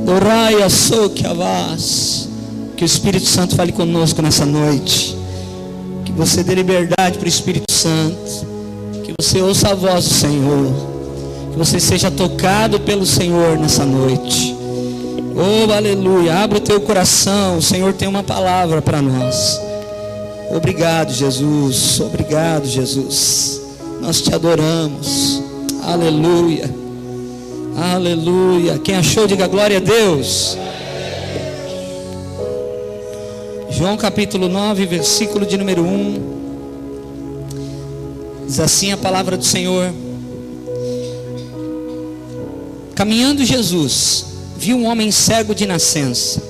Doraia sou que avaz. Que o Espírito Santo fale conosco nessa noite. Que você dê liberdade para o Espírito Santo. Que você ouça a voz do Senhor. Que você seja tocado pelo Senhor nessa noite. Oh, aleluia. Abre o teu coração. O Senhor tem uma palavra para nós. Obrigado, Jesus. Obrigado, Jesus. Nós te adoramos. Aleluia. Aleluia. Quem achou, diga glória a Deus. João capítulo 9, versículo de número 1. Diz assim a palavra do Senhor: caminhando Jesus, viu um homem cego de nascença.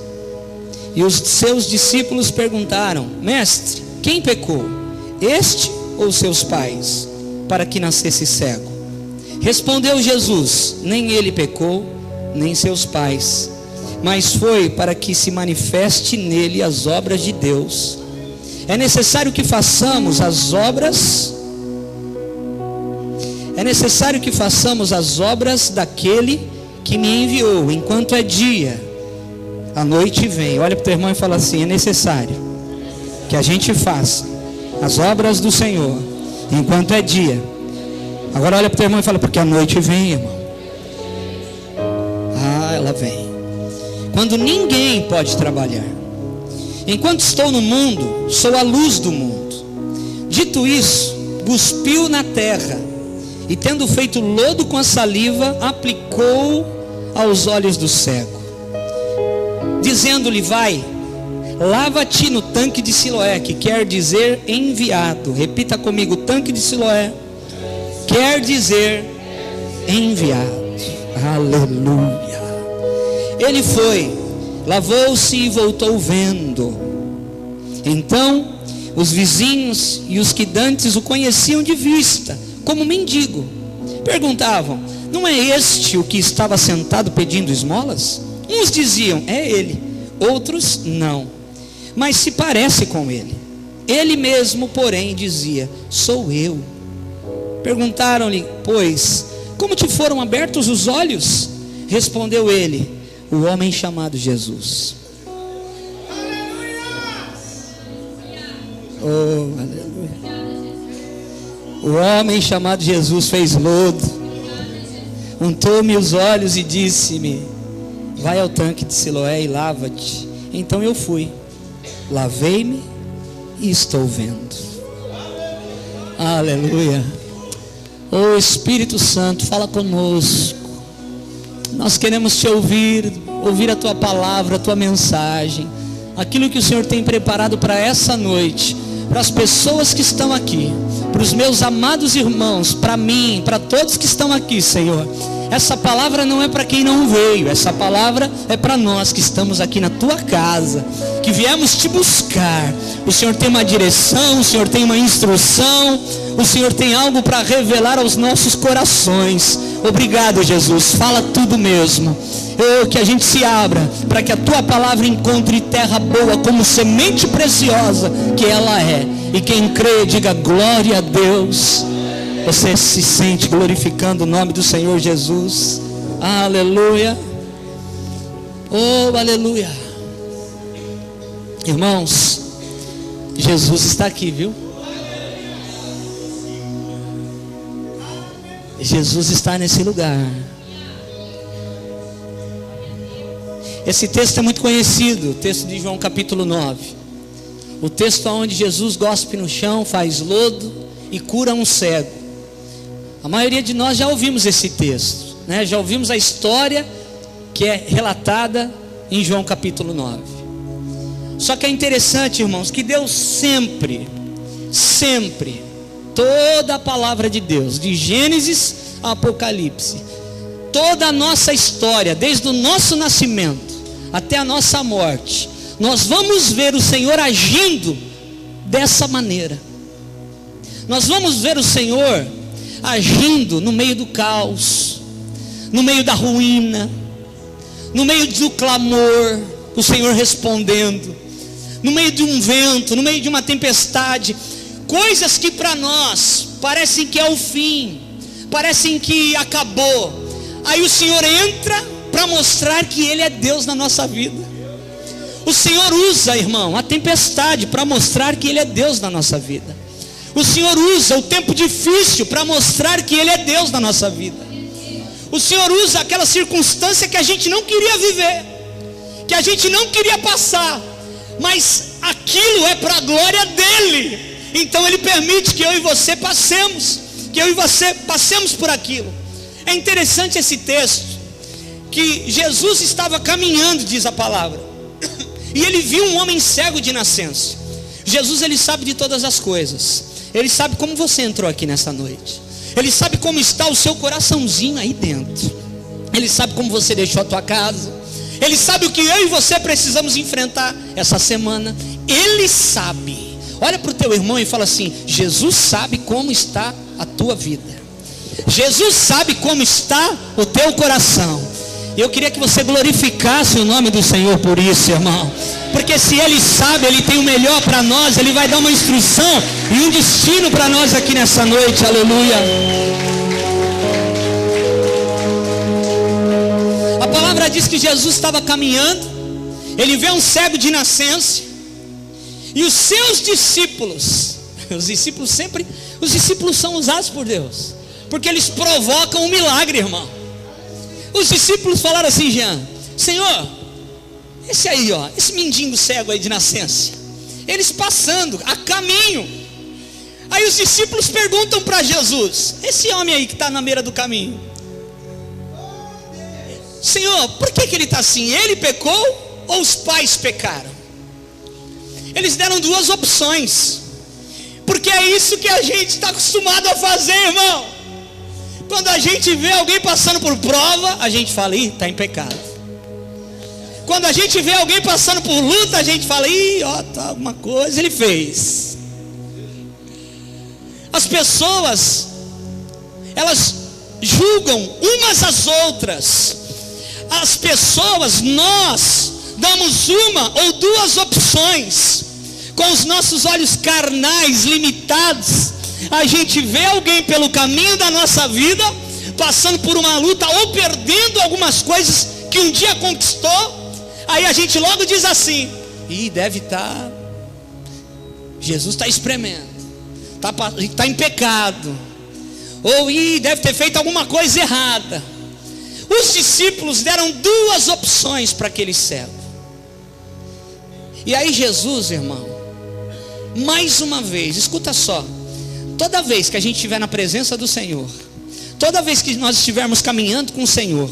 E os seus discípulos perguntaram: Mestre, quem pecou, este ou seus pais, para que nascesse cego? Respondeu Jesus: nem ele pecou, nem seus pais, mas foi para que se manifeste nele as obras de Deus. É necessário que façamos as obras daquele que me enviou, enquanto é dia. A noite vem. Olha para o teu irmão e fala assim: é necessário que a gente faça as obras do Senhor enquanto é dia. Agora olha para o teu irmão e fala: porque a noite vem, irmão. Ah, ela vem. Quando ninguém pode trabalhar. Enquanto estou no mundo, sou a luz do mundo. Dito isso, cuspiu na terra, e tendo feito lodo com a saliva, aplicou aos olhos do cego, dizendo-lhe: vai, lava-te no tanque de Siloé, que quer dizer enviado. Repita comigo: tanque de Siloé quer dizer enviado. Aleluia. Ele foi, lavou-se e voltou vendo. Então os vizinhos e os que dantes o conheciam de vista, como mendigo, perguntavam: não é este o que estava sentado pedindo esmolas? Uns diziam: é ele. Outros: não, mas se parece com ele. Ele mesmo, porém, dizia: sou eu. Perguntaram-lhe, pois, como te foram abertos os olhos? Respondeu ele: o homem chamado Jesus. Oh, aleluia. O homem chamado Jesus fez lodo, untou-me os olhos e disse-me: vai ao tanque de Siloé e lava-te. Então eu fui, lavei-me e estou vendo. Aleluia. Oh, Espírito Santo, fala conosco. Nós queremos te ouvir a tua palavra, a tua mensagem, aquilo que o Senhor tem preparado para essa noite, para as pessoas que estão aqui, para os meus amados irmãos, para mim, para todos que estão aqui, Senhor. Essa palavra não é para quem não veio, essa palavra é para nós que estamos aqui na tua casa, que viemos te buscar. O Senhor tem uma direção, o Senhor tem uma instrução, o Senhor tem algo para revelar aos nossos corações. Obrigado, Jesus, fala tudo mesmo. Que a gente se abra para que a tua palavra encontre terra boa, como semente preciosa que ela é. E quem crê, diga glória a Deus. Você se sente glorificando o nome do Senhor Jesus. Aleluia. Oh, aleluia. Irmãos, Jesus está aqui, viu? Jesus está nesse lugar. Esse texto é muito conhecido, o texto de João capítulo 9. O texto onde Jesus gospe no chão, faz lodo e cura um cego. A maioria de nós já ouvimos esse texto, né? Já ouvimos a história que é relatada em João capítulo 9. Só que é interessante, irmãos, que Deus sempre, toda a palavra de Deus, de Gênesis a Apocalipse, toda a nossa história, desde o nosso nascimento até a nossa morte, nós vamos ver o Senhor agindo dessa maneira. Nós vamos ver o Senhor agindo no meio do caos, no meio da ruína, no meio do clamor, o Senhor respondendo, no meio de um vento, no meio de uma tempestade, coisas que para nós parecem que é o fim, parecem que acabou. Aí o Senhor entra para mostrar que Ele é Deus na nossa vida. O Senhor usa, irmão, a tempestade para mostrar que Ele é Deus na nossa vida. O Senhor usa o tempo difícil para mostrar que Ele é Deus na nossa vida. O Senhor usa aquela circunstância que a gente não queria viver, que a gente não queria passar, mas aquilo é para a glória dEle. Então Ele permite que eu e você passemos, que eu e você passemos por aquilo. É interessante esse texto, que Jesus estava caminhando, diz a palavra, e Ele viu um homem cego de nascença. Jesus, Ele sabe de todas as coisas. Ele sabe como você entrou aqui nessa noite. Ele sabe como está o seu coraçãozinho aí dentro. Ele sabe como você deixou a tua casa. Ele sabe o que eu e você precisamos enfrentar essa semana. Ele sabe. Olha para o teu irmão e fala assim: Jesus sabe como está a tua vida. Jesus sabe como está o teu coração. Eu queria que você glorificasse o nome do Senhor por isso, irmão. Porque se Ele sabe, Ele tem o melhor para nós. Ele vai dar uma instrução e um destino para nós aqui nessa noite. Aleluia. A palavra diz que Jesus estava caminhando. Ele vê um cego de nascença. E os seus discípulos, os discípulos são usados por Deus, porque eles provocam um milagre, irmão. Os discípulos falaram assim: Jean, Senhor, esse aí, ó, esse mendigo cego aí de nascença, eles passando a caminho. Aí os discípulos perguntam para Jesus: esse homem aí que está na beira do caminho, Senhor, por que ele está assim? Ele pecou ou os pais pecaram? Eles deram duas opções, porque é isso que a gente está acostumado a fazer, irmão. Quando a gente vê alguém passando por prova, a gente fala: ih, está em pecado. Quando a gente vê alguém passando por luta, a gente fala: ih, ó, tá alguma coisa ele fez. As pessoas, elas julgam umas às outras. As pessoas, nós damos uma ou duas opções. Com os nossos olhos carnais limitados, a gente vê alguém pelo caminho da nossa vida, passando por uma luta ou perdendo algumas coisas que um dia conquistou. Aí a gente logo diz assim: ih, deve estar, Jesus está espremendo, está em pecado, ou ih, deve ter feito alguma coisa errada. Os discípulos deram duas opções para aquele cego. E aí Jesus, irmão, mais uma vez, escuta só, toda vez que a gente estiver na presença do Senhor, toda vez que nós estivermos caminhando com o Senhor,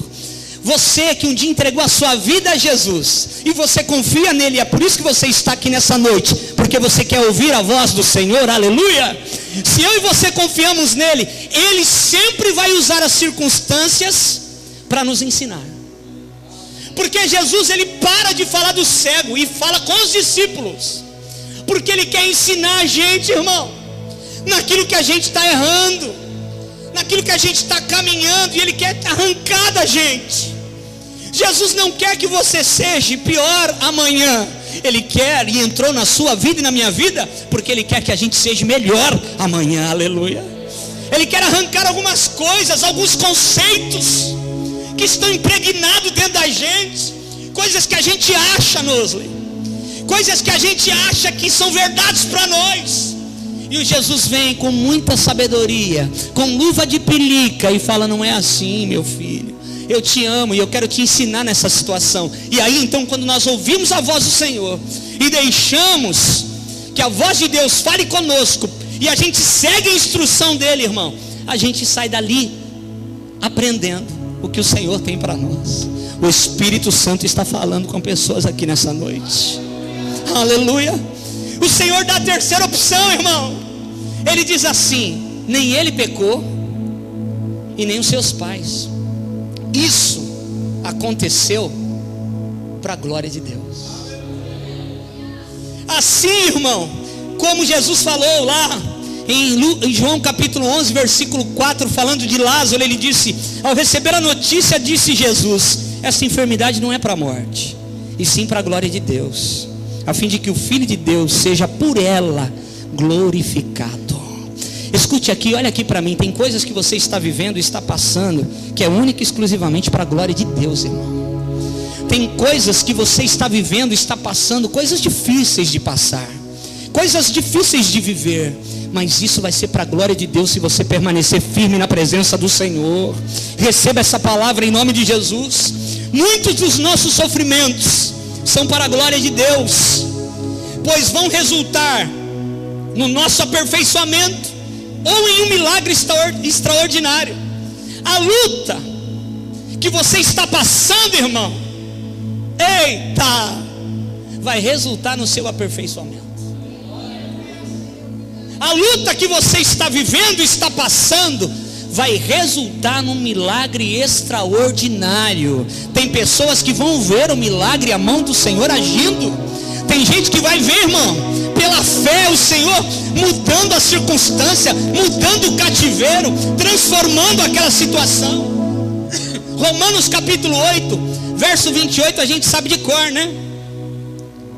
você que um dia entregou a sua vida a Jesus, e você confia nele, é por isso que você está aqui nessa noite, porque você quer ouvir a voz do Senhor, aleluia. Se eu e você confiamos nele, ele sempre vai usar as circunstâncias para nos ensinar. Porque Jesus, ele para de falar do cego e fala com os discípulos, porque ele quer ensinar a gente, irmão, naquilo que a gente está errando, naquilo que a gente está caminhando, e ele quer arrancar da gente. Jesus não quer que você seja pior amanhã. Ele quer, e entrou na sua vida e na minha vida, porque ele quer que a gente seja melhor amanhã, aleluia. Ele quer arrancar algumas coisas, alguns conceitos que estão impregnados dentro da gente, coisas que a gente acha, Nosley, coisas que a gente acha que são verdades para nós. E o Jesus vem com muita sabedoria, com luva de pelica, e fala: não é assim, meu filho, eu te amo e eu quero te ensinar nessa situação. E aí então, quando nós ouvimos a voz do Senhor e deixamos que a voz de Deus fale conosco, e a gente segue a instrução dele, irmão, a gente sai dali aprendendo o que o Senhor tem para nós. O Espírito Santo está falando com pessoas aqui nessa noite, aleluia. O Senhor dá a terceira opção, irmão. Ele diz assim: nem ele pecou e nem os seus pais. Isso aconteceu para a glória de Deus. Assim, irmão, como Jesus falou lá em João capítulo 11, versículo 4, falando de Lázaro, ele disse: ao receber a notícia, disse Jesus: essa enfermidade não é para a morte, e sim para a glória de Deus, a fim de que o Filho de Deus seja por ela glorificado. Escute aqui, olha aqui para mim. Tem coisas que você está vivendo e está passando, que é única e exclusivamente para a glória de Deus, irmão. Tem coisas que você está vivendo e está passando, coisas difíceis de passar, coisas difíceis de viver, mas isso vai ser para a glória de Deus se você permanecer firme na presença do Senhor. Receba essa palavra em nome de Jesus. Muitos dos nossos sofrimentos são para a glória de Deus, pois vão resultar no nosso aperfeiçoamento ou em um milagre extraordinário. A luta que você está passando, irmão, eita, vai resultar no seu aperfeiçoamento. A luta que você está vivendo, está passando, vai resultar num milagre extraordinário. Tem pessoas que vão ver o milagre, a mão do Senhor agindo. Tem gente que vai ver, irmão, pela fé, o Senhor mudando a circunstância, mudando o cativeiro, transformando aquela situação. Romanos capítulo 8, verso 28, a gente sabe de cor, né?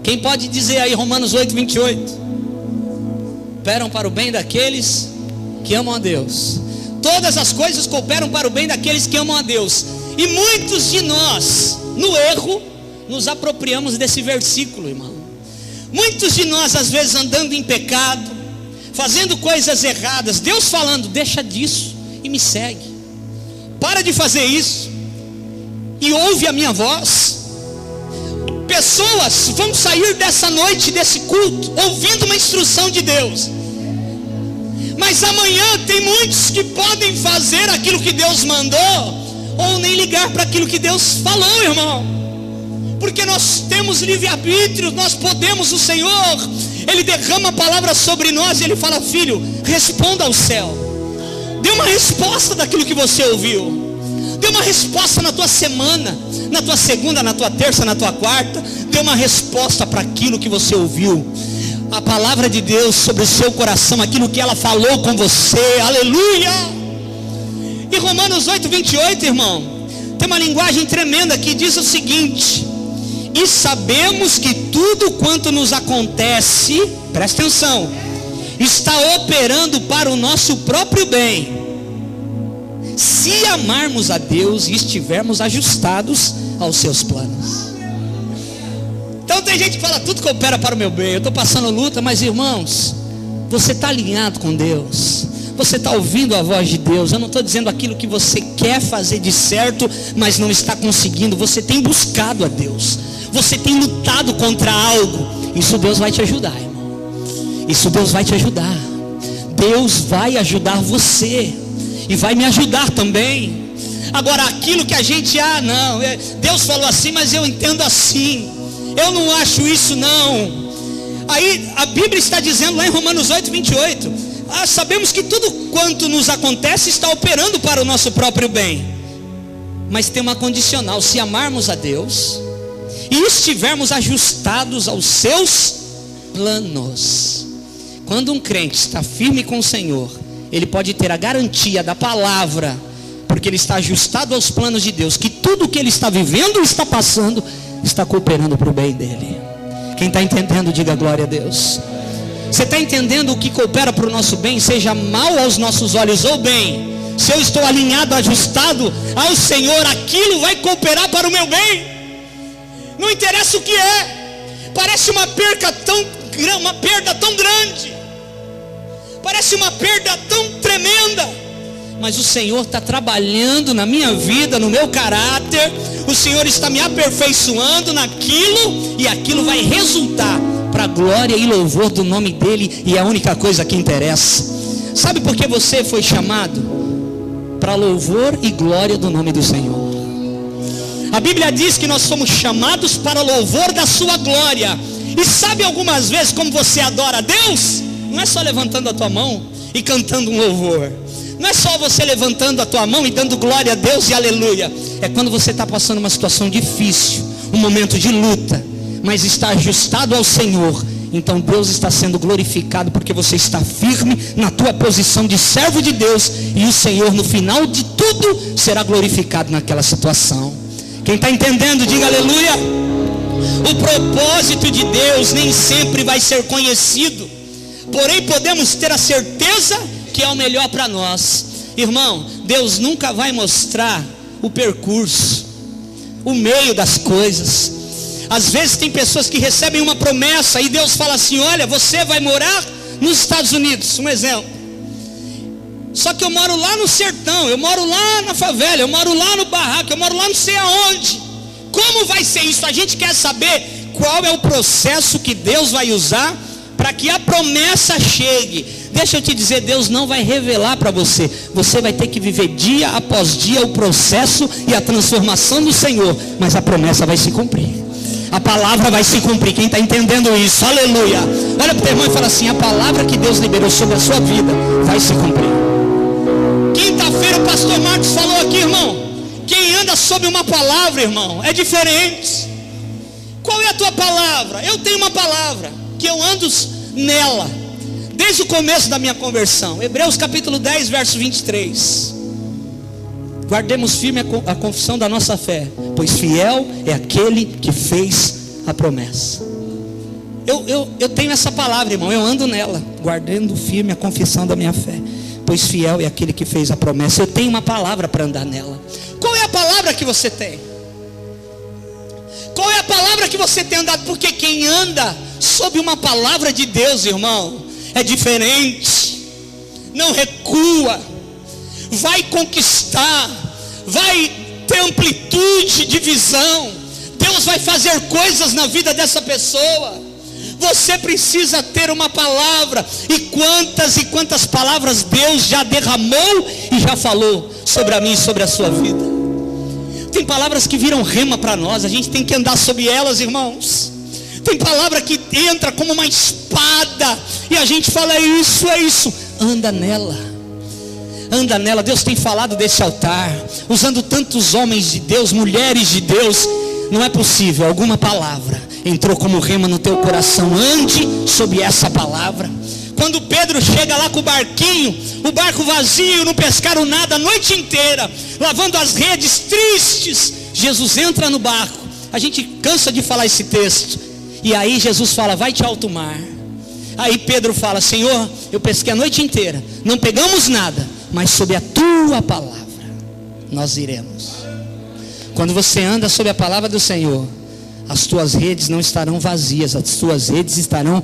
Quem pode dizer aí Romanos 8, 28? Cooperam para o bem daqueles que amam a Deus. Todas as coisas cooperam para o bem daqueles que amam a Deus. E muitos de nós, no erro, nos apropriamos desse versículo, irmão. Muitos de nós, às vezes, andando em pecado, fazendo coisas erradas, Deus falando, deixa disso e me segue. Para de fazer isso e ouve a minha voz. Pessoas vão sair dessa noite, desse culto, ouvindo uma instrução de Deus. Mas amanhã tem muitos que podem fazer aquilo que Deus mandou, ou nem ligar para aquilo que Deus falou, irmão. Porque nós temos livre-arbítrio, nós podemos, o Senhor, Ele derrama a palavra sobre nós, e Ele fala, filho, responda ao céu. Dê uma resposta daquilo que você ouviu. Dê uma resposta na tua semana, na tua segunda, na tua terça, na tua quarta. Dê uma resposta para aquilo que você ouviu. A palavra de Deus sobre o seu coração, aquilo que ela falou com você, aleluia. E Romanos 8, 28, irmão, tem uma linguagem tremenda que diz o seguinte: e sabemos que tudo quanto nos acontece, presta atenção, está operando para o nosso próprio bem, se amarmos a Deus e estivermos ajustados aos seus planos. Então tem gente que fala, tudo coopera para o meu bem, eu estou passando luta, mas irmãos, você está alinhado com Deus, você está ouvindo a voz de Deus. Eu não estou dizendo aquilo que você quer fazer de certo, mas não está conseguindo. Você tem buscado a Deus, você tem lutado contra algo. Isso Deus vai te ajudar, irmão. Isso Deus vai te ajudar. Deus vai ajudar você e vai me ajudar também. Agora aquilo que a gente, não, Deus falou assim, mas eu entendo assim, eu não acho isso não. Aí a Bíblia está dizendo lá em Romanos 8, 28, sabemos que tudo quanto nos acontece está operando para o nosso próprio bem, mas tem uma condicional: se amarmos a Deus e estivermos ajustados aos seus planos. Quando um crente está firme com o Senhor, ele pode ter a garantia da palavra, porque ele está ajustado aos planos de Deus, que tudo que ele está vivendo e está passando, está cooperando para o bem dele. Quem está entendendo, diga glória a Deus. Você está entendendo o que coopera para o nosso bem, seja mal aos nossos olhos ou bem? Se eu estou alinhado, ajustado ao Senhor, aquilo vai cooperar para o meu bem. Não interessa o que é. Parece uma perda tão grande, parece uma perda tão tremenda, mas o Senhor está trabalhando na minha vida, no meu caráter. O Senhor está me aperfeiçoando naquilo, e aquilo vai resultar para a glória e louvor do nome dEle, e é a única coisa que interessa. Sabe por que você foi chamado? Para louvor e glória do nome do Senhor. A Bíblia diz que nós somos chamados para louvor da sua glória. E sabe algumas vezes como você adora a Deus? Não é só levantando a tua mão e cantando um louvor. Não é só você levantando a tua mão e dando glória a Deus e aleluia. É quando você está passando uma situação difícil, um momento de luta, mas está ajustado ao Senhor. Então Deus está sendo glorificado, porque você está firme na tua posição de servo de Deus, e o Senhor no final de tudo será glorificado naquela situação. Quem está entendendo, diga aleluia. O propósito de Deus nem sempre vai ser conhecido, porém podemos ter a certeza que é o melhor para nós. Irmão, Deus nunca vai mostrar o percurso, o meio das coisas. Às vezes tem pessoas que recebem uma promessa e Deus fala assim: olha, você vai morar nos Estados Unidos, um exemplo. Só que eu moro lá no sertão, eu moro lá na favela, eu moro lá no barraco, eu moro lá não sei aonde. Como vai ser isso? A gente quer saber qual é o processo que Deus vai usar para que a promessa chegue. Deixa eu te dizer, Deus não vai revelar para você. Você vai ter que viver dia após dia o processo e a transformação do Senhor. Mas a promessa vai se cumprir. A palavra vai se cumprir. Quem está entendendo isso? Aleluia. Olha para o teu irmão e fala assim: a palavra que Deus liberou sobre a sua vida vai se cumprir. Quinta-feira o pastor Marcos falou aqui, irmão. Quem anda sob uma palavra, irmão, é diferente. Qual é a tua palavra? Eu tenho uma palavra que eu ando nela desde o começo da minha conversão. Hebreus capítulo 10, verso 23. Guardemos firme a confissão da nossa fé, pois fiel é aquele que fez a promessa. Eu tenho essa palavra, irmão, eu ando nela, guardando firme a confissão da minha fé, pois fiel é aquele que fez a promessa. Eu tenho uma palavra para andar nela. Qual é a palavra que você tem? Qual é a palavra que você tem andado? Porque quem anda sob uma palavra de Deus, irmão, é diferente. Não recua, vai conquistar, vai ter amplitude de visão. Deus vai fazer coisas na vida dessa pessoa. Você precisa ter uma palavra. E quantas palavras Deus já derramou e já falou sobre a mim e sobre a sua vida. Tem palavras que viram rema para nós, a gente tem que andar sobre elas, irmãos. Tem palavra que entra como uma espada e a gente fala: é isso, anda nela. Anda nela. Deus tem falado desse altar, usando tantos homens de Deus, mulheres de Deus. Não é possível, alguma palavra entrou como rema no teu coração. Ande sob essa palavra. Quando Pedro chega lá com o barquinho, o barco vazio, não pescaram nada a noite inteira, lavando as redes, tristes. Jesus entra no barco. A gente cansa de falar esse texto. E aí Jesus fala: vai te alto mar. Aí Pedro fala: Senhor, eu pesquei a noite inteira, não pegamos nada, mas sob a tua palavra nós iremos. Quando você anda sob a palavra do Senhor, as tuas redes não estarão vazias, as tuas redes estarão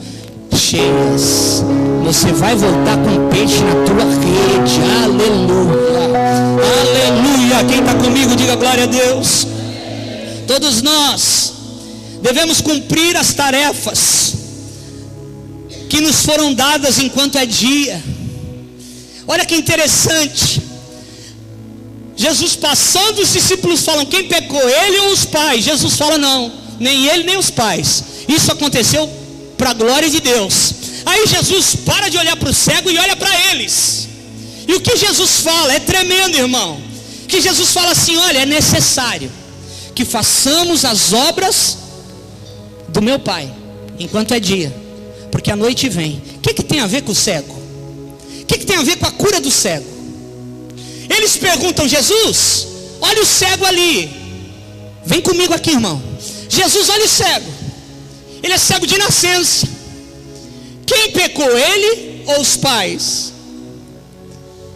cheias. Você vai voltar com peixe na tua rede. Aleluia, aleluia. Quem está comigo, diga glória a Deus. Todos nós devemos cumprir as tarefas que nos foram dadas enquanto é dia. Olha que interessante. Jesus passando, os discípulos falam: quem pecou, ele ou os pais? Jesus fala: não, nem ele nem os pais. Isso aconteceu para a glória de Deus. Aí Jesus para de olhar para o cego e olha para eles. E o que Jesus fala é tremendo, irmão. Que Jesus fala assim: olha, é necessário que façamos as obras do meu Pai enquanto é dia, porque a noite vem. O que tem a ver com o cego? O que tem a ver com a cura do cego? Eles perguntam: Jesus, olha o cego ali, vem comigo aqui, irmão. Jesus, olha o cego, ele é cego de nascença. Quem pecou, ele ou os pais?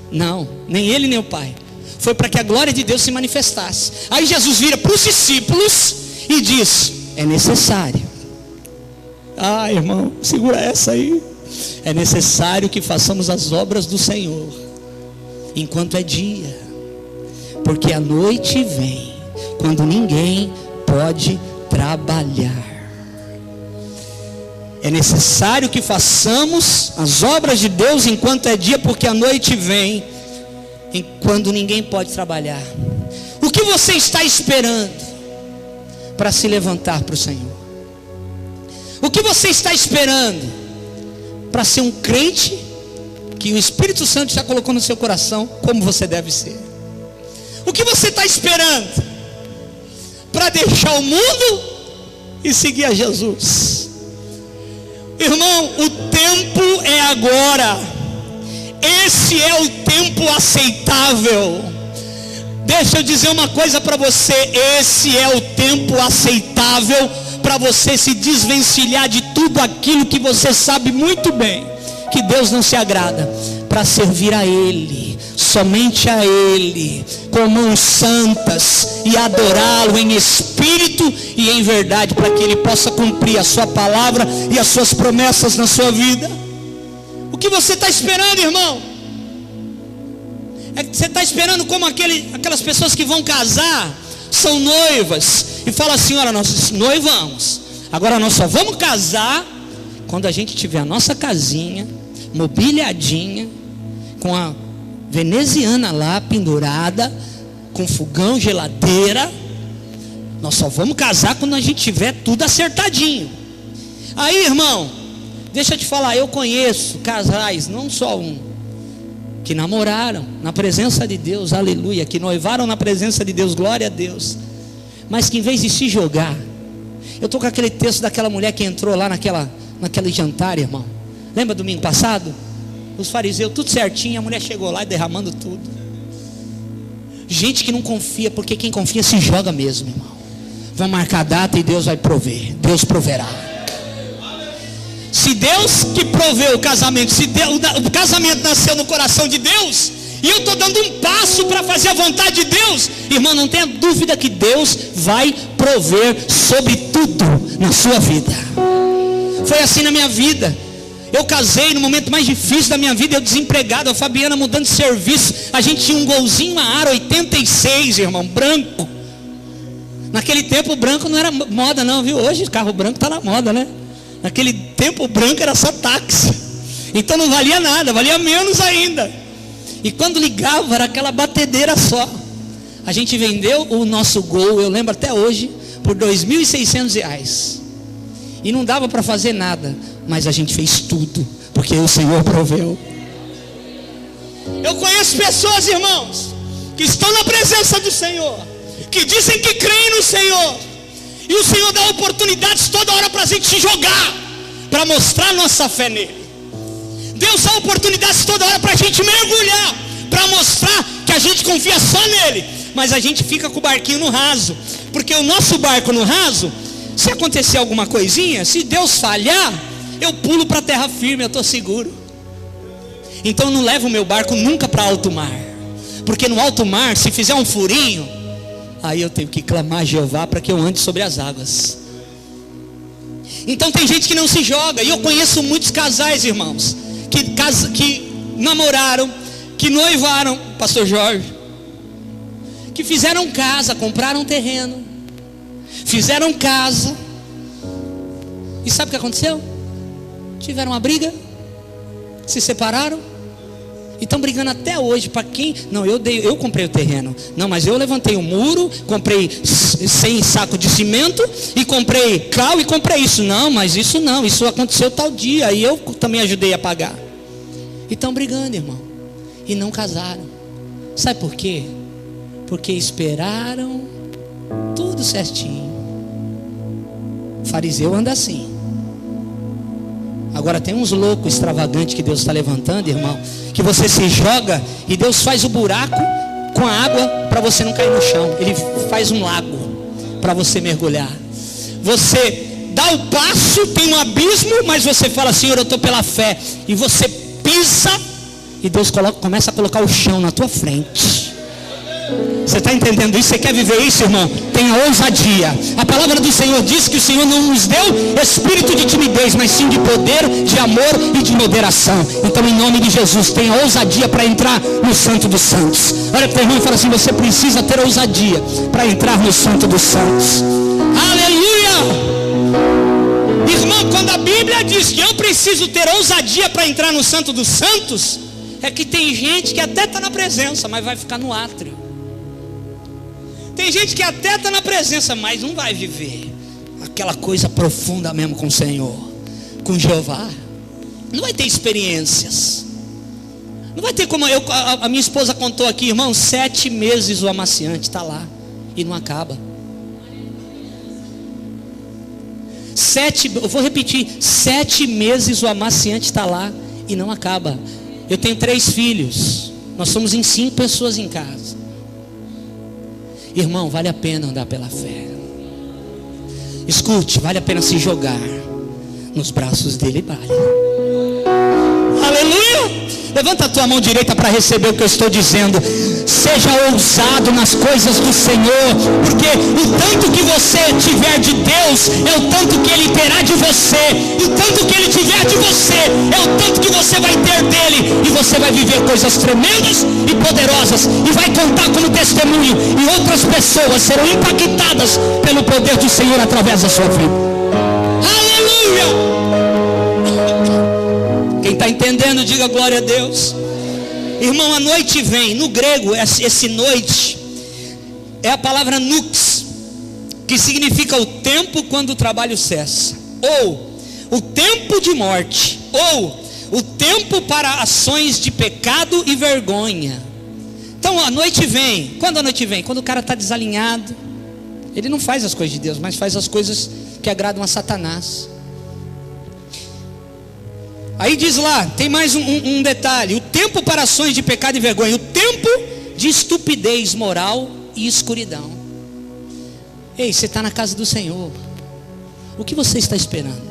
Não, nem ele nem o pai. Foi para que a glória de Deus se manifestasse. Aí Jesus vira para os discípulos e diz: é necessário. Ah, irmão, segura essa aí. É necessário que façamos as obras do Senhor enquanto é dia, porque a noite vem quando ninguém pode trabalhar. É necessário que façamos as obras de Deus enquanto é dia, porque a noite vem quando ninguém pode trabalhar. O que você está esperando para se levantar para o Senhor? O que você está esperando para ser um crente que o Espírito Santo já colocou no seu coração como você deve ser? O que você está esperando para deixar o mundo e seguir a Jesus? Irmão, o tempo é agora. Esse é o tempo aceitável. Deixa eu dizer uma coisa para você: esse é o tempo aceitável para você se desvencilhar de tudo aquilo que você sabe muito bem que Deus não se agrada, para servir a Ele, somente a Ele, com mãos santas, e adorá-lo em espírito e em verdade, para que Ele possa cumprir a sua palavra e as suas promessas na sua vida. O que você está esperando, irmão? É que você está esperando como aquelas pessoas que vão casar, são noivas, e falam assim: olha, nós noivamos, agora nós só vamos casar quando a gente tiver a nossa casinha mobiliadinha, com a veneziana lá pendurada, com fogão, geladeira. Nós só vamos casar quando a gente tiver tudo acertadinho. Aí, irmão, deixa eu te falar, eu conheço casais, não só um, que namoraram na presença de Deus, aleluia, que noivaram na presença de Deus, glória a Deus, mas que em vez de se jogar, eu estou com aquele texto daquela mulher que entrou lá naquele jantar, irmão. Lembra domingo passado? Os fariseus, tudo certinho, a mulher chegou lá e derramando tudo. Gente que não confia, porque quem confia se joga mesmo, irmão. Vão marcar a data e Deus vai prover, Deus proverá. Se Deus que proveu o casamento, se o casamento nasceu no coração de Deus, e eu estou dando um passo para fazer a vontade de Deus, irmão, não tenha dúvida que Deus vai prover sobre tudo na sua vida. Foi assim na minha vida. Eu casei no momento mais difícil da minha vida, eu desempregado, a Fabiana mudando de serviço. A gente tinha um Golzinho Aro 86, irmão, branco. Naquele tempo o branco não era moda não, viu? Hoje carro branco está na moda, né? Naquele tempo o branco era só táxi. Então não valia nada, valia menos ainda. E quando ligava era aquela batedeira só. A gente vendeu o nosso Gol, eu lembro até hoje, por R$2.600. E não dava para fazer nada, mas a gente fez tudo, porque o Senhor proveu. Eu conheço pessoas, irmãos, que estão na presença do Senhor, que dizem que creem no Senhor, e o Senhor dá oportunidades toda hora para a gente se jogar, para mostrar nossa fé nele. Deus dá oportunidades toda hora para a gente mergulhar, para mostrar que a gente confia só nele, mas a gente fica com o barquinho no raso, porque o nosso barco no raso, se acontecer alguma coisinha, se Deus falhar, eu pulo para a terra firme, eu estou seguro. Então eu não levo o meu barco nunca para alto mar, porque no alto mar, se fizer um furinho, aí eu tenho que clamar a Jeová para que eu ande sobre as águas. Então tem gente que não se joga, e eu conheço muitos casais, irmãos, que namoraram, que noivaram, pastor Jorge, que fizeram casa, compraram um terreno, fizeram casa, e sabe o que aconteceu? Tiveram uma briga, se separaram, e estão brigando até hoje. Para quem? Não, eu comprei o terreno. Não, mas eu levantei o muro, comprei 100 sacos de cimento, e comprei cal, e comprei isso. Não, mas isso não, isso aconteceu tal dia, e eu também ajudei a pagar. E estão brigando, irmão, e não casaram. Sabe por quê? Porque esperaram tudo certinho. O fariseu anda assim. Agora tem uns loucos extravagantes que Deus está levantando, irmão, que você se joga e Deus faz o buraco com a água para você não cair no chão. Ele faz um lago para você mergulhar. Você dá o passo, tem um abismo, mas você fala: Senhor, eu estou pela fé. E você pisa e Deus começa a colocar o chão na tua frente. Você está entendendo isso? Você quer viver isso, irmão? Tenha ousadia. A palavra do Senhor diz que o Senhor não nos deu espírito de timidez, mas sim de poder, de amor e de moderação. Então, em nome de Jesus, tenha ousadia para entrar no Santo dos Santos. Olha para o teu irmão e fala assim: você precisa ter ousadia para entrar no Santo dos Santos. Aleluia! Irmão, quando a Bíblia diz que eu preciso ter ousadia para entrar no Santo dos Santos, é que tem gente que até está na presença, mas vai ficar no átrio. Tem gente que até está na presença, mas não vai viver aquela coisa profunda mesmo com o Senhor, com Jeová. Não vai ter experiências. Não vai ter como a minha esposa contou aqui, irmão, 7 meses o amaciante está lá e não acaba. Eu vou repetir, 7 meses o amaciante está lá e não acaba. Eu tenho 3 filhos, nós somos em 5 pessoas em casa. Irmão, vale a pena andar pela fé. Escute, vale a pena se jogar nos braços dele, vale. Aleluia! Levanta a tua mão direita para receber o que eu estou dizendo. Seja ousado nas coisas do Senhor, porque o tanto que você tiver de Deus é o tanto que Ele terá de você, e o tanto que Ele tiver de você é o tanto que você vai ter dele, e você vai viver coisas tremendas e poderosas, e vai contar como testemunho, e outras pessoas serão impactadas pelo poder do Senhor através da sua vida. Aleluia! Quem está entendendo, diga glória a Deus. Irmão, a noite vem. No grego, esse noite é a palavra nux, que significa o tempo quando o trabalho cessa, ou o tempo de morte, ou o tempo para ações de pecado e vergonha. Então a noite vem. Quando a noite vem? Quando o cara está desalinhado. Ele não faz as coisas de Deus, mas faz as coisas que agradam a Satanás. Aí diz lá, tem mais um detalhe: o tempo para ações de pecado e vergonha, o tempo de estupidez moral e escuridão. Ei, você está na casa do Senhor. O que você está esperando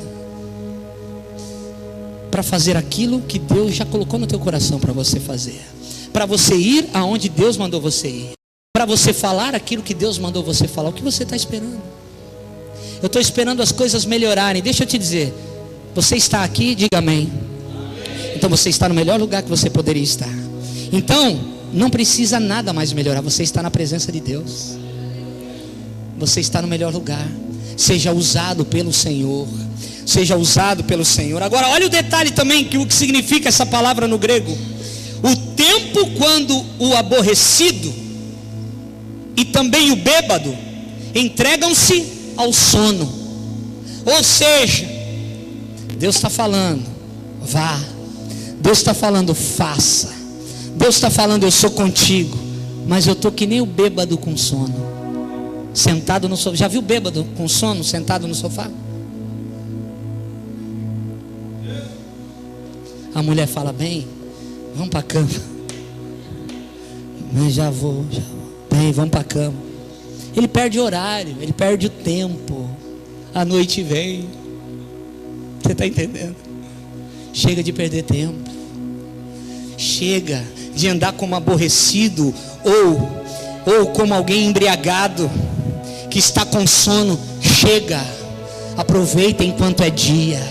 para fazer aquilo que Deus já colocou no teu coração para você fazer? Para você ir aonde Deus mandou você ir, para você falar aquilo que Deus mandou você falar. O que você está esperando? Eu estou esperando as coisas melhorarem. Deixa eu te dizer, você está aqui, diga amém. Então você está no melhor lugar que você poderia estar. Então não precisa nada mais melhorar. Você está na presença de Deus. Você está no melhor lugar. Seja usado pelo Senhor. Seja usado pelo Senhor. Agora olha o detalhe também, que o que significa essa palavra no grego. O tempo quando o aborrecido e também o bêbado entregam-se ao sono. Ou seja, Deus está falando, vá. Deus está falando, faça. Deus está falando, eu sou contigo. Mas eu estou que nem o bêbado com sono, sentado no sofá. Já viu bêbado com sono, sentado no sofá? A mulher fala, bem, vamos para a cama. Mas já vou. Bem, vamos para a cama. Ele perde horário, ele perde o tempo. A noite vem. Você está entendendo? Chega de perder tempo. Chega de andar como aborrecido, ou como alguém embriagado, que está com sono. Chega. Aproveita enquanto é dia.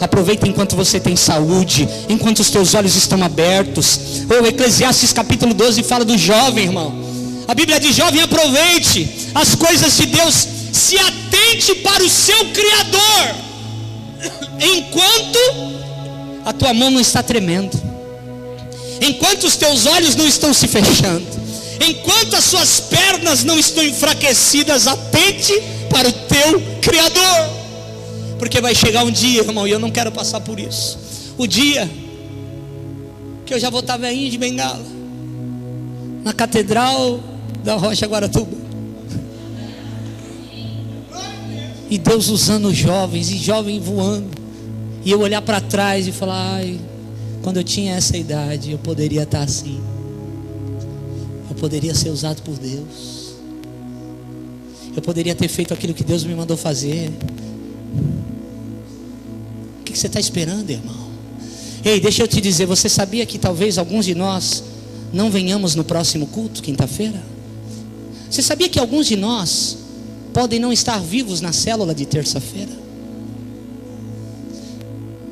Aproveita enquanto você tem saúde, enquanto os teus olhos estão abertos. O Eclesiastes capítulo 12 fala do jovem, irmão. A Bíblia diz, jovem, aproveite as coisas de Deus. Se atente para o seu Criador, enquanto a tua mão não está tremendo, enquanto os teus olhos não estão se fechando, enquanto as suas pernas não estão enfraquecidas. Atente para o teu Criador, porque vai chegar um dia, irmão, e eu não quero passar por isso. O dia que eu já vou estar velhinho de bengala, na Catedral da Rocha Guaratuba, e Deus usando os jovens, e jovem voando, e eu olhar para trás e falar, ai, quando eu tinha essa idade, eu poderia estar assim. Eu poderia ser usado por Deus. Eu poderia ter feito aquilo que Deus me mandou fazer. O que você está esperando, irmão? Ei, deixa eu te dizer, você sabia que talvez alguns de nós não venhamos no próximo culto, quinta-feira? Você sabia que alguns de nós podem não estar vivos na célula de terça-feira?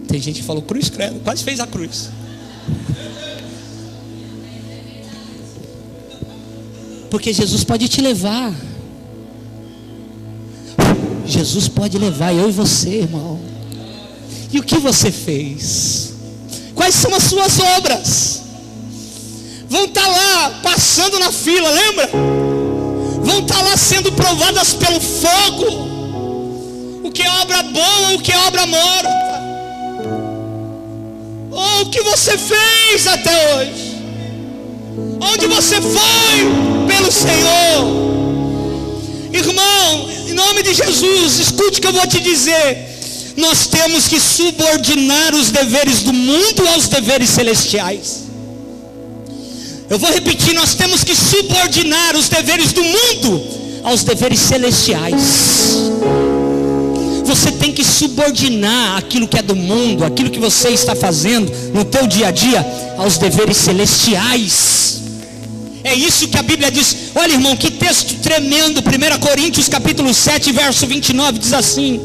Tem gente que falou cruz, credo, quase fez a cruz. Porque Jesus pode te levar. Jesus pode levar eu e você, irmão. E o que você fez? Quais são as suas obras? Vão estar lá passando na fila, lembra? Vão estar lá sendo provadas pelo fogo. O que é obra boa, o que é obra morta. O que você fez até hoje? Onde você foi pelo Senhor? Irmão, em nome de Jesus, escute o que eu vou te dizer. Nós temos que subordinar os deveres do mundo aos deveres celestiais. Eu vou repetir, nós temos que subordinar os deveres do mundo aos deveres celestiais. você tem que subordinar aquilo que é do mundo, aquilo que você está fazendo no teu dia a dia, aos deveres celestiais. É isso que a Bíblia diz. Olha, irmão, que texto tremendo. 1 Coríntios capítulo 7, verso 29 diz assim: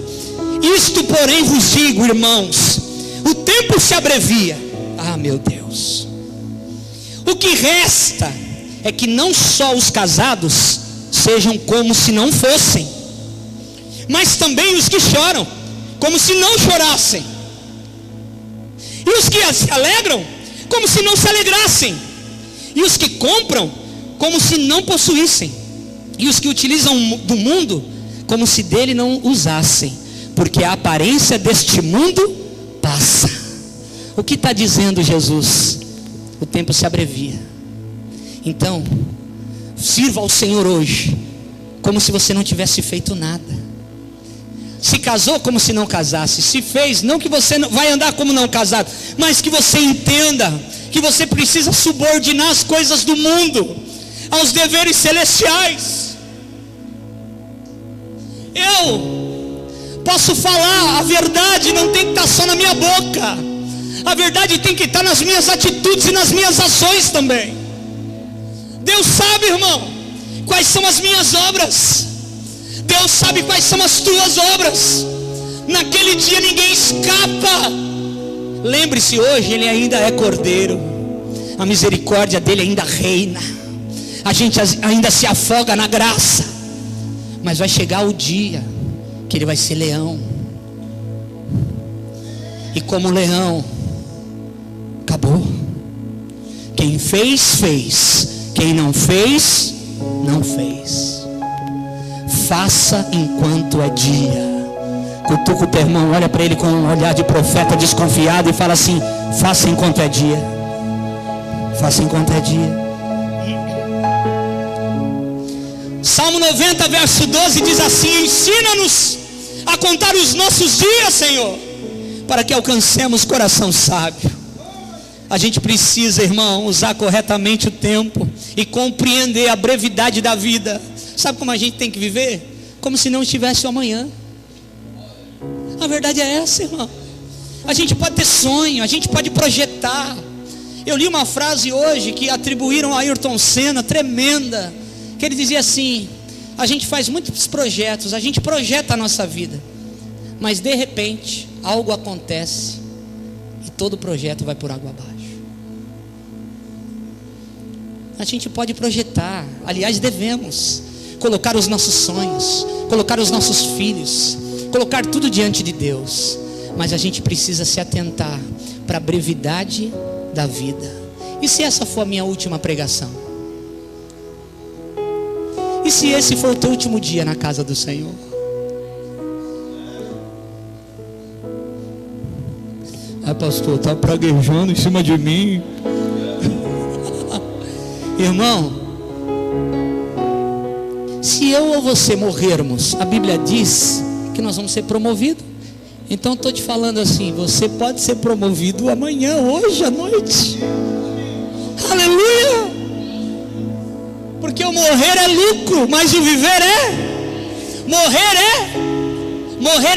isto porém vos digo, irmãos, o tempo se abrevia. Ah, meu Deus. O que resta é que não só os casados sejam como se não fossem, mas também os que choram, como se não chorassem, e os que se alegram, como se não se alegrassem, e os que compram, como se não possuíssem, e os que utilizam do mundo, como se dele não usassem, porque a aparência deste mundo passa. O que está dizendo Jesus? O tempo se abrevia. Então, sirva ao Senhor hoje, como se você não tivesse feito nada. Se casou como se não casasse. Se fez, não que você não vai andar como não casado, mas que você entenda que você precisa subordinar as coisas do mundo aos deveres celestiais. Eu posso falar, a verdade não tem que estar só na minha boca, a verdade tem que estar nas minhas atitudes e nas minhas ações também. Deus sabe, irmão, quais são as minhas obras. Deus sabe quais são as tuas obras. Naquele dia ninguém escapa. Lembre-se, hoje Ele ainda é Cordeiro, a misericórdia dEle ainda reina, a gente ainda se afoga na graça, mas vai chegar o dia que Ele vai ser leão, e como leão, acabou. Quem fez, fez. Quem não fez, não fez. Faça enquanto é dia. Cutuca o teu irmão, olha para ele com um olhar de profeta desconfiado e fala assim: faça enquanto é dia. Faça enquanto é dia. Salmo 90, verso 12 diz assim: ensina-nos a contar os nossos dias, Senhor, para que alcancemos coração sábio. A gente precisa, irmão, usar corretamente o tempo e compreender a brevidade da vida. Sabe como a gente tem que viver? Como se não estivesse o amanhã. A verdade é essa, irmão. A gente pode ter sonho, a gente pode projetar. Eu li uma frase hoje que atribuíram a Ayrton Senna, tremenda, que ele dizia assim: a gente faz muitos projetos, a gente projeta a nossa vida, mas de repente algo acontece e todo o projeto vai por água abaixo. A gente pode projetar, aliás devemos colocar os nossos sonhos, colocar os nossos filhos, colocar tudo diante de Deus, mas a gente precisa se atentar para a brevidade da vida. E se essa for a minha última pregação? E se esse for o teu último dia na casa do Senhor? Ah, pastor, está praguejando em cima de mim. Irmão, se eu ou você morrermos, a Bíblia diz que nós vamos ser promovidos. Então eu estou te falando assim: você pode ser promovido amanhã, hoje à noite. Aleluia! Porque o morrer é lucro, mas o viver é. Morrer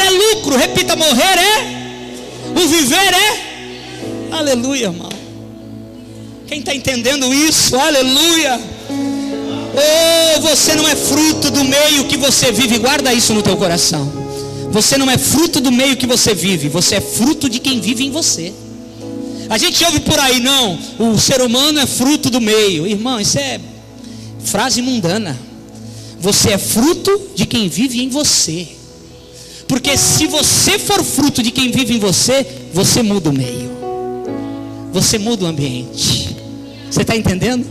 é lucro. Repita: morrer é. O viver é. Aleluia, irmão. Quem está entendendo isso? Aleluia. Oh, você não é fruto do meio que você vive. Guarda isso no teu coração. Você não é fruto do meio que você vive, você é fruto de quem vive em você. A gente ouve por aí: não, o ser humano é fruto do meio. Irmão, isso é frase mundana. Você é fruto de quem vive em você. Porque se você for fruto de quem vive em você, você muda o meio, você muda o ambiente. Você está entendendo?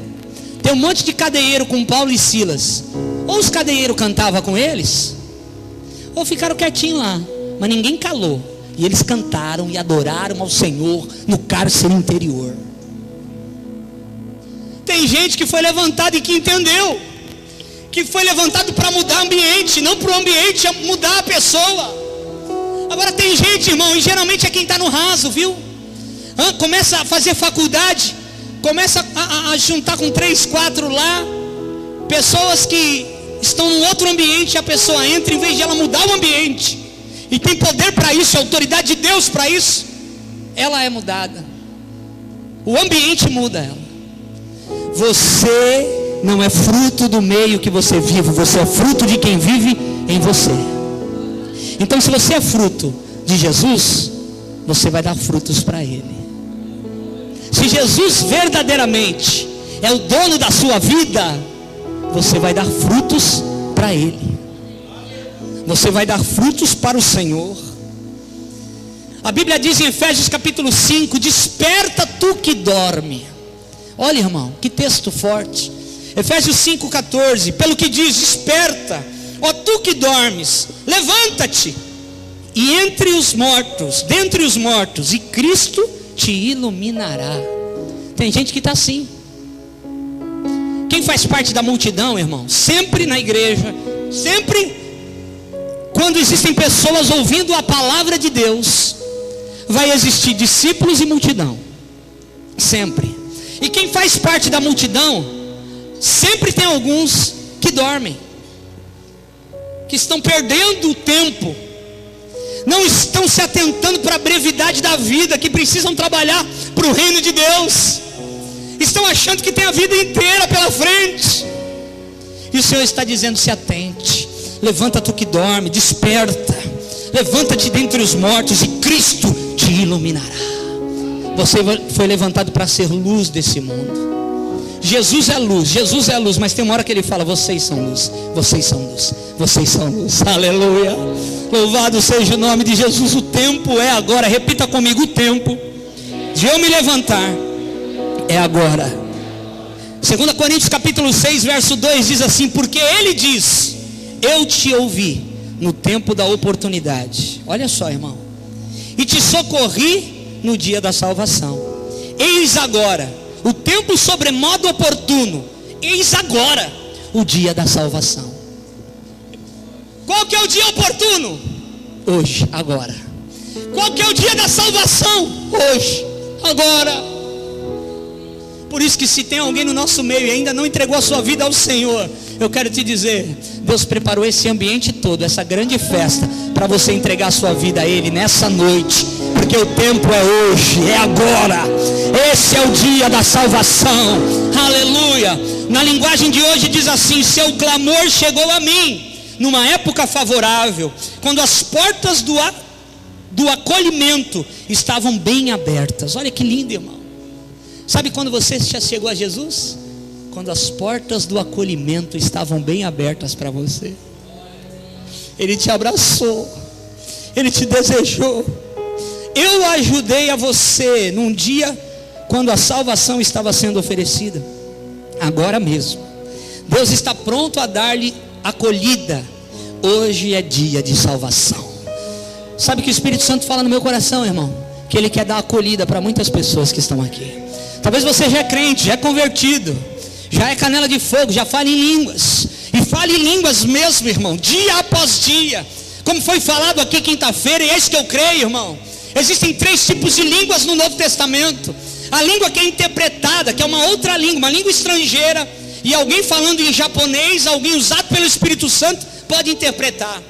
Tem um monte de cadeieiro com Paulo e Silas. Ou os cadeeiros cantavam com eles, ou ficaram quietinhos lá, mas ninguém calou. E eles cantaram e adoraram ao Senhor no cárcere interior. Tem gente que foi levantado e que entendeu que foi levantado para mudar o ambiente, não para o ambiente mudar a pessoa. Agora tem gente, irmão, e geralmente é quem está no raso, viu? Começa a fazer faculdade, começa a juntar com 3, 4 lá, pessoas que estão num outro ambiente, a pessoa entra, em vez de ela mudar o ambiente, e tem poder para isso, autoridade de Deus para isso, ela é mudada. O ambiente muda ela. Você não é fruto do meio que você vive, você é fruto de quem vive em você. Então, se você é fruto de Jesus, você vai dar frutos para Ele. Se Jesus verdadeiramente é o dono da sua vida, você vai dar frutos para Ele. Você vai dar frutos para o Senhor. A Bíblia diz em Efésios capítulo 5: desperta tu que dorme. Olha, irmão, que texto forte. Efésios 5,14, pelo que diz: desperta, ó tu que dormes, levanta-te, e dentre os mortos, e Cristo te iluminará. Tem gente que está assim. Quem faz parte da multidão, irmão, sempre na igreja, sempre quando existem pessoas ouvindo a palavra de Deus, vai existir discípulos e multidão, sempre. E quem faz parte da multidão, sempre tem alguns que dormem, que estão perdendo o tempo, não estão se atentando para a brevidade da vida, que precisam trabalhar para o reino de Deus, estão achando que tem a vida inteira pela frente. E o Senhor está dizendo: se atente, levanta tu que dorme, desperta, levanta-te dentre os mortos, e Cristo te iluminará. Você foi levantado para ser luz desse mundo. Jesus é luz, mas tem uma hora que Ele fala: vocês são luz, vocês são luz, vocês são luz. Aleluia, louvado seja o nome de Jesus. O tempo é agora. Repita comigo: o tempo de eu me levantar é agora. 2 Coríntios capítulo 6 verso 2 diz assim: porque Ele diz: eu te ouvi no tempo da oportunidade. Olha só, irmão, e te socorri no dia da salvação. Eis agora o tempo sobremodo oportuno, eis agora o dia da salvação. Qual que é o dia oportuno? Hoje, agora. Qual que é o dia da salvação? Hoje, agora. Por isso que se tem alguém no nosso meio e ainda não entregou a sua vida ao Senhor, eu quero te dizer, Deus preparou esse ambiente todo, essa grande festa, para você entregar a sua vida a Ele nessa noite, porque o tempo é hoje, é agora. Esse é o dia da salvação. Aleluia. Na linguagem de hoje diz assim: seu clamor chegou a mim numa época favorável, quando as portas do acolhimento estavam bem abertas. Olha que lindo, irmão. Sabe quando você já chegou a Jesus? Quando as portas do acolhimento estavam bem abertas para você. Ele te abraçou, Ele te desejou. Eu ajudei a você num dia quando a salvação estava sendo oferecida. Agora mesmo Deus está pronto a dar-lhe acolhida. Hoje é dia de salvação. Sabe que o Espírito Santo fala no meu coração, irmão? Que Ele quer dar acolhida para muitas pessoas que estão aqui. Talvez você já é crente, já é convertido, já é canela de fogo, já fala em línguas. E fale em línguas mesmo, irmão, dia após dia. Como foi falado aqui quinta-feira, e é isso que eu creio, irmão. Existem 3 tipos de línguas no Novo Testamento. A língua que é interpretada, que é uma outra língua, uma língua estrangeira, e alguém falando em japonês, alguém usado pelo Espírito Santo, pode interpretar.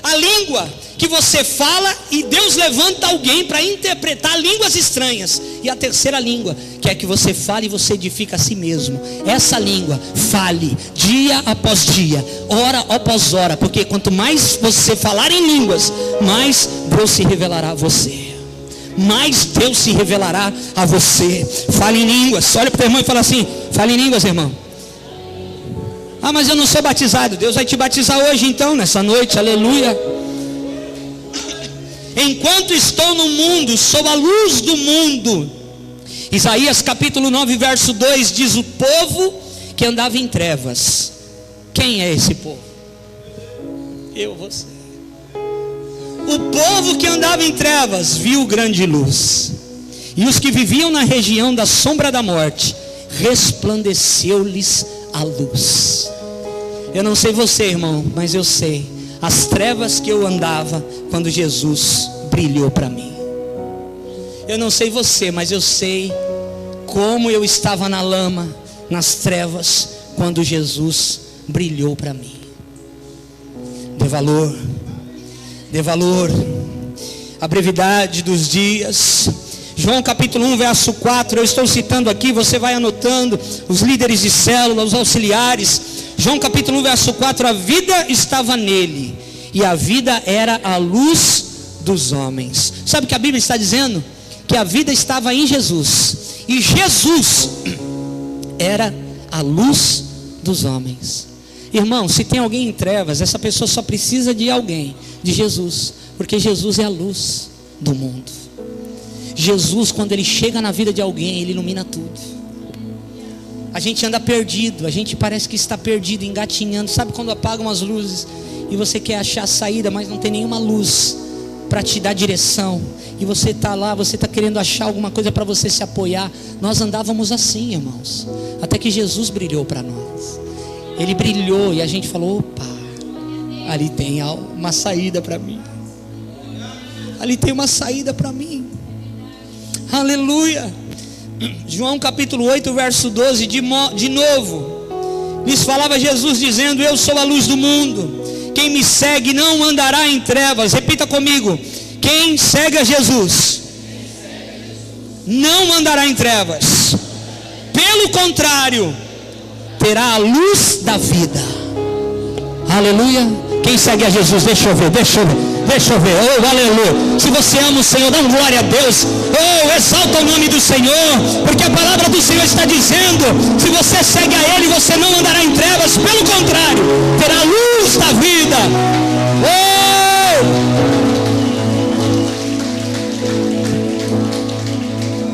A língua que você fala e Deus levanta alguém para interpretar línguas estranhas. E a terceira língua, que é que você fala e você edifica a si mesmo. Essa língua, fale dia após dia, hora após hora, porque quanto mais você falar em línguas, mais Deus se revelará a você. Mais Deus se revelará a você. Fale em línguas. Olha para o teu irmão e fala assim: fale em línguas, irmão. Ah, mas eu não sou batizado. Deus vai te batizar hoje então, nessa noite, aleluia. Enquanto estou no mundo, sou a luz do mundo. Isaías capítulo 9 verso 2 diz: o povo que andava em trevas. Quem é esse povo? Eu, você. O povo que andava em trevas viu grande luz, e os que viviam na região da sombra da morte, resplandeceu-lhes a luz. Eu não sei você, irmão, mas eu sei as trevas que eu andava quando Jesus brilhou para mim. Eu não sei você, mas eu sei como eu estava na lama, nas trevas, quando Jesus brilhou para mim. Dê valor, Dê valor à brevidade dos dias. João capítulo 1, verso 4, eu estou citando aqui, você vai anotando, os líderes de célula, os auxiliares. João capítulo 1, verso 4, a vida estava nele, e a vida era a luz dos homens. Sabe o que a Bíblia está dizendo? Que a vida estava em Jesus, e Jesus era a luz dos homens. Irmão, se tem alguém em trevas, essa pessoa só precisa de alguém, de Jesus, porque Jesus é a luz do mundo. Jesus, quando ele chega na vida de alguém, ele ilumina tudo. A gente anda perdido, a gente parece que está perdido, engatinhando. Sabe quando apagam as luzes e você quer achar a saída, mas não tem nenhuma luz para te dar direção, e você está lá, você está querendo achar alguma coisa para você se apoiar. Nós andávamos assim, irmãos, até que Jesus brilhou para nós. Ele brilhou e a gente falou: opa, ali tem uma saída para mim, ali tem uma saída para mim. Aleluia. João capítulo 8, verso 12, de novo lhes falava Jesus dizendo: eu sou a luz do mundo, quem me segue não andará em trevas. Repita comigo: quem segue a Jesus não andará em trevas, pelo contrário, terá a luz da vida. Aleluia. Quem segue a Jesus, deixa eu ver. Oh, aleluia. Se você ama o Senhor, dá glória a Deus. Oh, exalta o nome do Senhor, porque a palavra do Senhor está dizendo: se você segue a Ele, você não andará em trevas, pelo contrário, terá a luz da vida.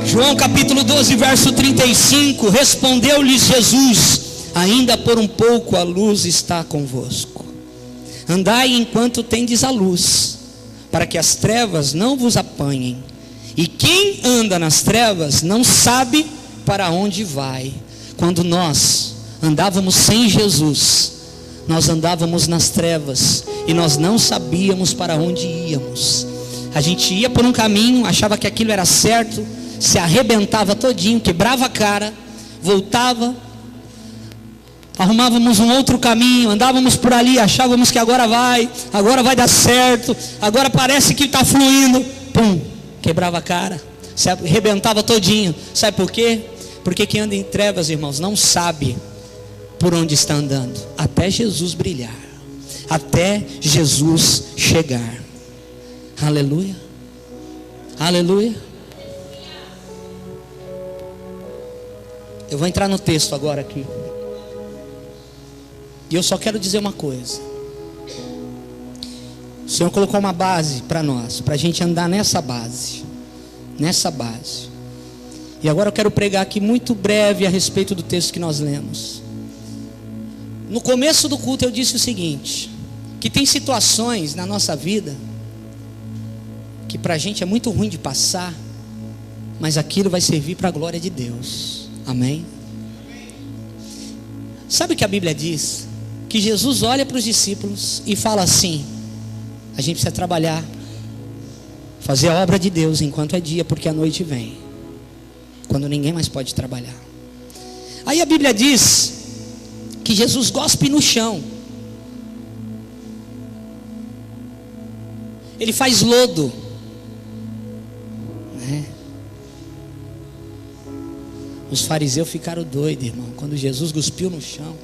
Oh! João capítulo 12, verso 35, respondeu-lhes Jesus: ainda por um pouco a luz está convosco. Andai enquanto tendes a luz, para que as trevas não vos apanhem. E quem anda nas trevas não sabe para onde vai. Quando nós andávamos sem Jesus, nós andávamos nas trevas e nós não sabíamos para onde íamos. A gente ia por um caminho, achava que aquilo era certo, se arrebentava todinho, quebrava a cara, voltava, arrumávamos um outro caminho, andávamos por ali, achávamos que agora vai dar certo, agora parece que está fluindo, pum, quebrava a cara, se arrebentava todinho. Sabe por quê? Porque quem anda em trevas, irmãos, não sabe por onde está andando, até Jesus brilhar, até Jesus chegar. Aleluia, aleluia. Eu vou entrar no texto agora aqui. E eu só quero dizer uma coisa: o Senhor colocou uma base para nós, para a gente andar nessa base. E agora eu quero pregar aqui muito breve a respeito do texto que nós lemos. No começo do culto eu disse o seguinte: que tem situações na nossa vida que para a gente é muito ruim de passar, mas aquilo vai servir para a glória de Deus. Amém? Sabe o que a Bíblia diz? Que Jesus olha para os discípulos e fala assim: a gente precisa trabalhar, fazer a obra de Deus enquanto é dia, porque a noite vem, quando ninguém mais pode trabalhar. Aí a Bíblia diz que Jesus cospe no chão, ele faz lodo, né? Os fariseus ficaram doidos, irmão, quando Jesus cuspiu no chão.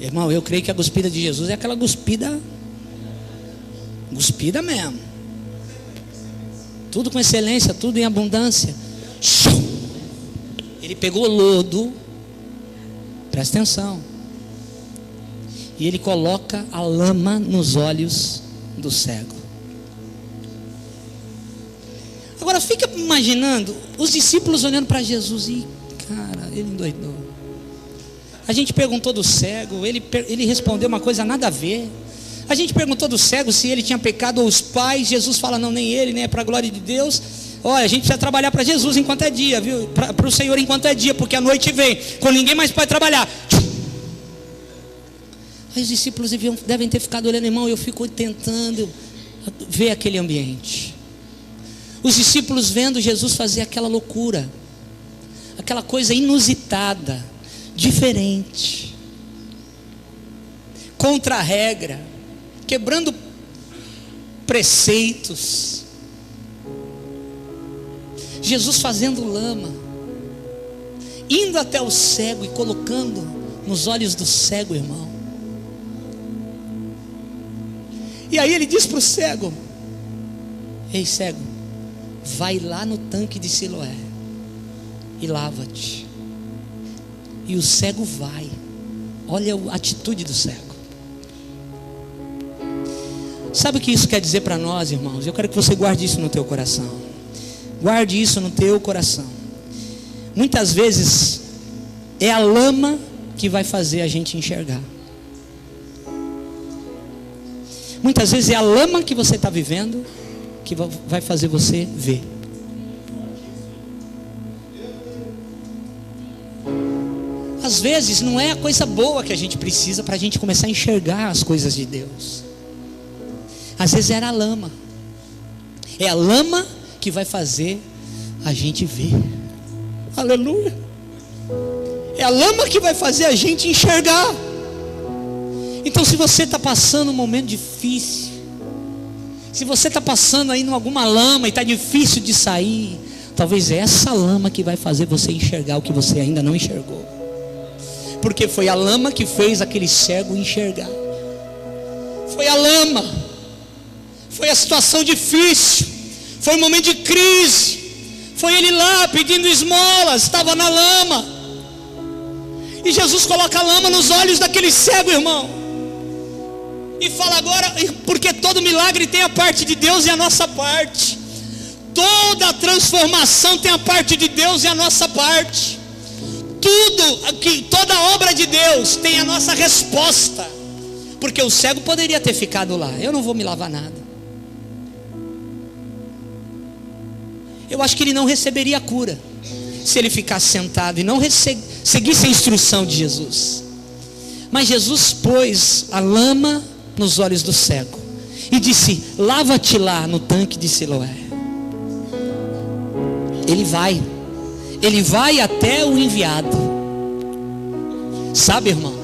Irmão, eu creio que a cuspida de Jesus é aquela cuspida mesmo, tudo com excelência, tudo em abundância. Ele pegou lodo, presta atenção, e ele coloca a lama nos olhos do cego. Agora fica imaginando os discípulos olhando para Jesus e, cara, ele endoidou. A gente perguntou do cego, ele respondeu uma coisa nada a ver. A gente perguntou do cego se ele tinha pecado ou os pais. Jesus fala: não, nem ele, nem é para a glória de Deus. Olha, a gente precisa trabalhar para Jesus enquanto é dia, viu? Para o Senhor enquanto é dia, porque a noite vem, quando ninguém mais pode trabalhar. Aí os discípulos devem ter ficado olhando, irmão. Eu fico tentando ver aquele ambiente. Os discípulos vendo Jesus fazer aquela loucura, aquela coisa inusitada, diferente. contra a regra, quebrando preceitos. Jesus fazendo lama, indo até o cego e colocando nos olhos do cego, irmão. E aí ele diz para o cego: ei, cego, vai lá no tanque de Siloé e lava-te. E o cego vai. Olha a atitude do cego. Sabe o que isso quer dizer para nós, irmãos? Eu quero que você guarde isso no teu coração. Guarde isso no teu coração. Muitas vezes é a lama que vai fazer a gente enxergar. Muitas vezes é a lama que você está vivendo que vai fazer você ver. Às vezes não é a coisa boa que a gente precisa para a gente começar a enxergar as coisas de Deus. Às vezes era a lama. É a lama que vai fazer a gente ver. Aleluia. É a lama que vai fazer a gente enxergar. Então, se você está passando um momento difícil, se você está passando aí em alguma lama e está difícil de sair, talvez é essa lama que vai fazer você enxergar o que você ainda não enxergou. Porque foi a lama que fez aquele cego enxergar. Foi a lama. Foi a situação difícil. Foi um momento de crise. Foi ele lá pedindo esmolas, estava na lama. E Jesus coloca a lama nos olhos daquele cego, irmão. E fala agora, porque todo milagre tem a parte de Deus e a nossa parte. Toda transformação tem a parte de Deus e a nossa parte. Toda obra de Deus tem a nossa resposta. Porque o cego poderia ter ficado lá: eu não vou me lavar nada. Eu acho que ele não receberia a cura se ele ficasse sentado e não seguisse a instrução de Jesus. Mas Jesus pôs a lama nos olhos do cego e disse: lava-te lá no tanque de Siloé. Ele vai até o enviado. Sabe, irmão,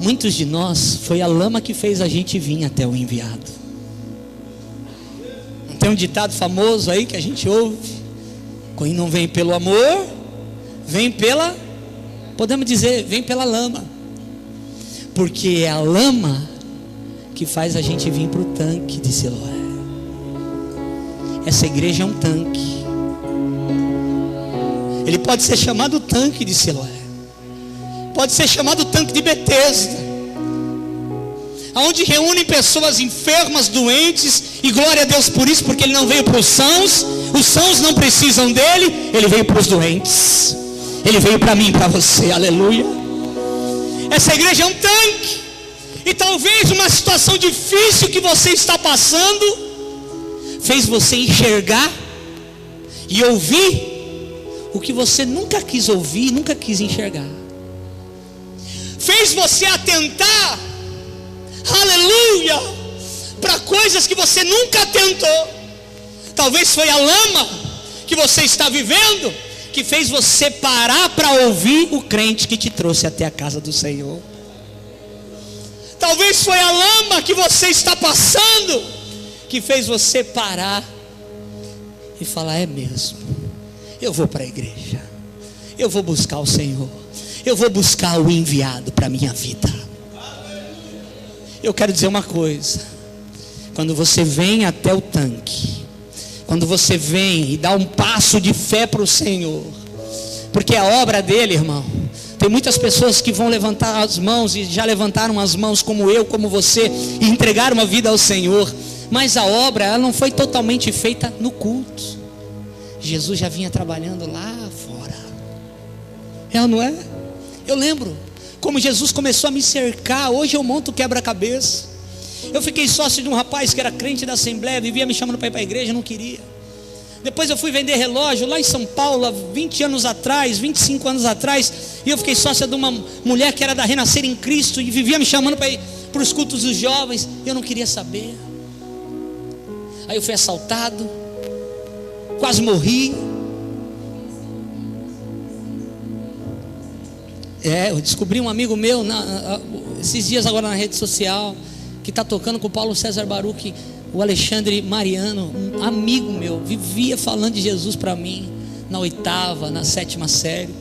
muitos de nós, foi a lama que fez a gente vir até o enviado. Não tem um ditado famoso aí que a gente ouve: quem não vem pelo amor, vem pela, podemos dizer, vem pela lama. Porque é a lama que faz a gente vir para o tanque de Siloé. Essa igreja é um tanque. Ele pode ser chamado tanque de Siloé, pode ser chamado tanque de Betesda, aonde reúnem pessoas enfermas, doentes, e glória a Deus por isso, porque ele não veio para os sãos não precisam dele, ele veio para os doentes, ele veio para mim e para você, aleluia. Essa igreja é um tanque. E talvez uma situação difícil que você está passando fez você enxergar e ouvir o que você nunca quis ouvir, nunca quis enxergar. Fez você atentar, aleluia, para coisas que você nunca atentou. Talvez foi a lama que você está vivendo que fez você parar para ouvir o crente que te trouxe até a casa do Senhor. Talvez foi a lama que você está passando que fez você parar e falar: é mesmo, eu vou para a igreja, eu vou buscar o Senhor, eu vou buscar o enviado para a minha vida. Eu quero dizer uma coisa: quando você vem até o tanque, quando você vem e dá um passo de fé para o Senhor, porque a obra dele, irmão, tem muitas pessoas que vão levantar as mãos e já levantaram as mãos, como eu, como você, e entregaram a vida ao Senhor, mas a obra, ela não foi totalmente feita no culto. Jesus já vinha trabalhando lá fora. É ou não é? Eu lembro como Jesus começou a me cercar. Hoje eu monto quebra-cabeça. Eu fiquei sócio de um rapaz que era crente da Assembleia, vivia me chamando para ir para a igreja, não queria. Depois eu fui vender relógio lá em São Paulo, há 20 anos atrás, 25 anos atrás, e eu fiquei sócia de uma mulher que era da Renascer em Cristo, e vivia me chamando para ir para os cultos dos jovens. Eu não queria saber. Aí eu fui assaltado, quase morri. Eu descobri um amigo meu, esses dias agora na rede social, que está tocando com o Paulo César Baruch, o Alexandre Mariano, um amigo meu, vivia falando de Jesus para mim, na 8ª, na 7ª série,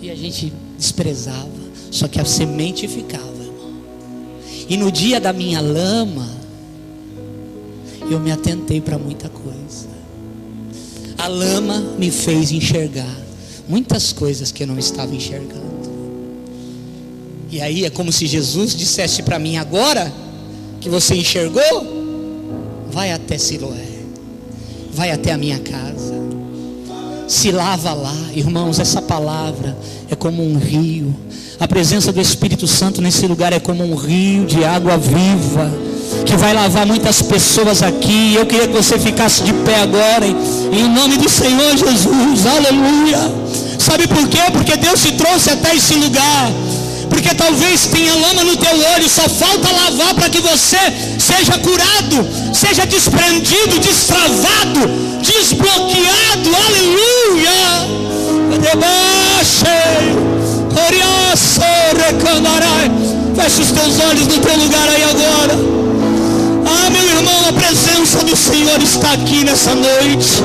e a gente desprezava, só que a semente ficava, irmão. E no dia da minha lama, eu me atentei para muita coisa. A lama me fez enxergar muitas coisas que eu não estava enxergando. E aí é como se Jesus dissesse para mim: agora que você enxergou, vai até Siloé, vai até a minha casa, se lava lá. Irmãos, essa palavra é como um rio. A presença do Espírito Santo nesse lugar é como um rio de água viva, que vai lavar muitas pessoas aqui. Eu queria que você ficasse de pé agora, em nome do Senhor Jesus, aleluia. Sabe por quê? Porque Deus te trouxe até esse lugar, porque talvez tenha lama no teu olho, só falta lavar para que você seja curado, seja desprendido, destravado, desbloqueado, aleluia. Feche os teus olhos no teu lugar aí agora. Ah, meu irmão, a presença do Senhor está aqui nessa noite.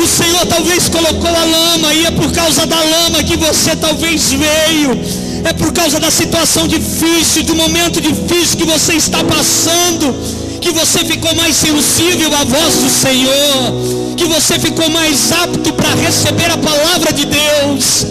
O Senhor talvez colocou a lama, e é por causa da lama que você talvez veio. É por causa da situação difícil, do momento difícil que você está passando, que você ficou mais sensível à voz do Senhor, que você ficou mais apto para receber a palavra de Deus.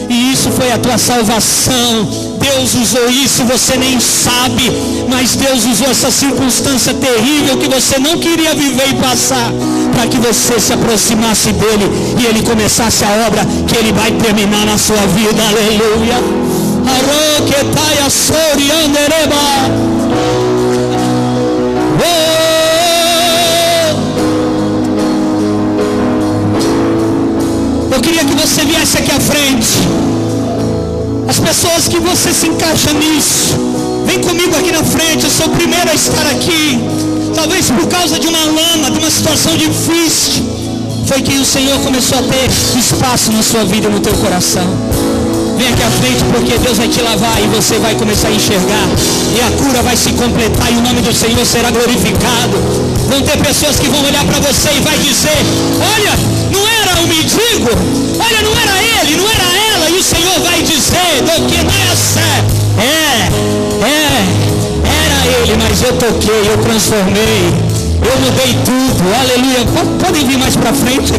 E isso foi a tua salvação. Deus usou isso, você nem sabe, mas Deus usou essa circunstância terrível que você não queria viver e passar, para que você se aproximasse dele e ele começasse a obra que ele vai terminar na sua vida. Aleluia. Eu queria que você viesse aqui à frente. As pessoas que você se encaixa nisso, vem comigo aqui na frente. Eu sou o primeiro a estar aqui. Talvez por causa de uma lama, de uma situação difícil, foi que o Senhor começou a ter espaço na sua vida, no teu coração. Vem aqui à frente, porque Deus vai te lavar e você vai começar a enxergar, e a cura vai se completar e o nome do Senhor será glorificado. Vão ter pessoas que vão olhar para você e vai dizer: olha, não era o mendigo, olha, não era ele, não era ela. E o Senhor vai dizer: do que era ele, mas eu toquei, eu transformei, eu mudei tudo. Aleluia. Podem vir mais para frente.